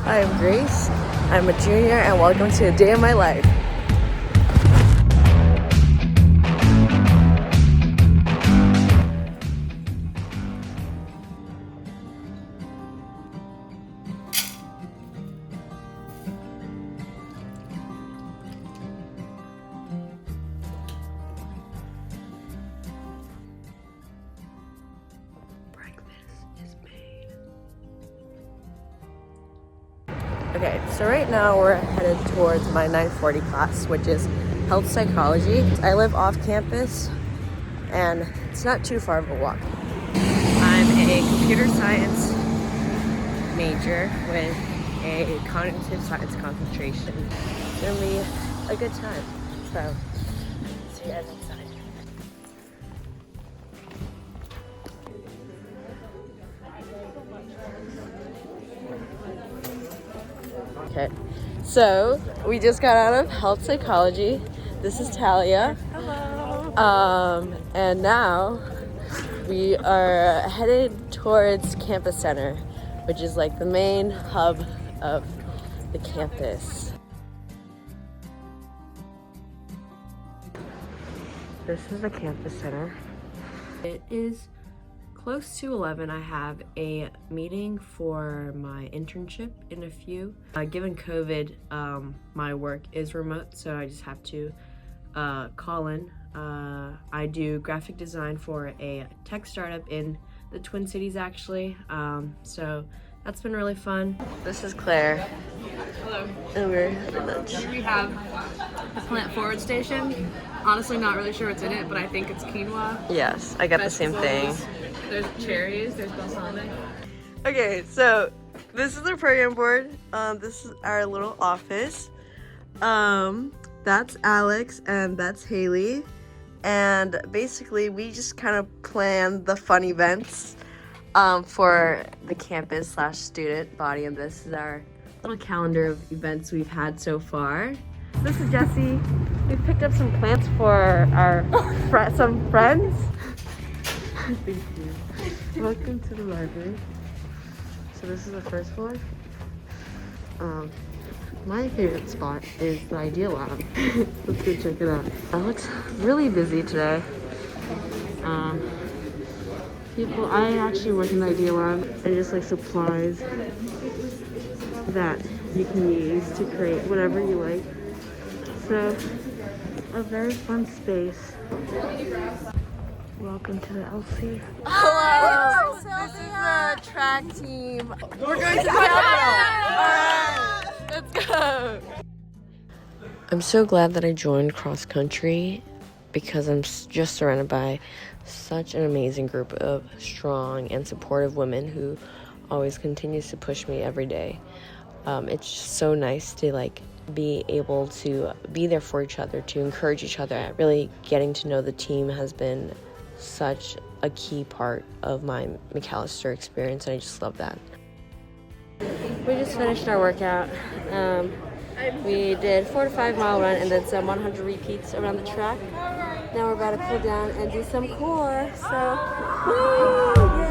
Hi, I'm Grace. I'm a junior and welcome to a day in my life. Okay, so right now we're headed towards my 940 class, which is health psychology. I live off campus and it's not too far of a walk. I'm a computer science major with a cognitive science concentration. It's gonna be a good time. So, see you guys inside. Okay, so we just got out of health psychology. This is Talia. Hello. And now we are headed towards Campus Center, which is like the main hub of the campus. This is the Campus Center. It is close to 11. I have a meeting for my internship in a few. Given COVID, my work is remote, so I just have to call in. I do graphic design for a tech startup in the Twin Cities, actually. So that's been really fun. This is Claire. Hello. And we're at lunch. We have the Plant Forward Station. Honestly, not really sure what's in it, but I think it's quinoa. Yes, I got the same thing. There's cherries, there's balsamic. Okay, so this is the program board. This is our little office. That's Alex and that's Haley. And basically we just kind of plan the fun events for the campus / student body. And this is our little calendar of events we've had so far. This is Jessie. We picked up some plants for our some friends. Thank you. Welcome to the library. So this is the first floor. My favorite spot is the Idea Lab. Let's go check it out. It looks really busy today. I actually work in the Idea Lab and just like supplies that you can use to create whatever you like. So, a very fun space. Welcome to the LC. Hello! This is the track team. We're going to the Capitol! Alright, let's go! I'm so glad that I joined cross country because I'm just surrounded by such an amazing group of strong and supportive women who always continues to push me every day. It's just so nice to be able to be there for each other, to encourage each other. Really getting to know the team has been such a key part of my Macalester experience, and I just love that. We just finished our workout. We did 4 to 5 mile run and then some 100 repeats around the track. Now we're about to cool down and do some core. So, woo!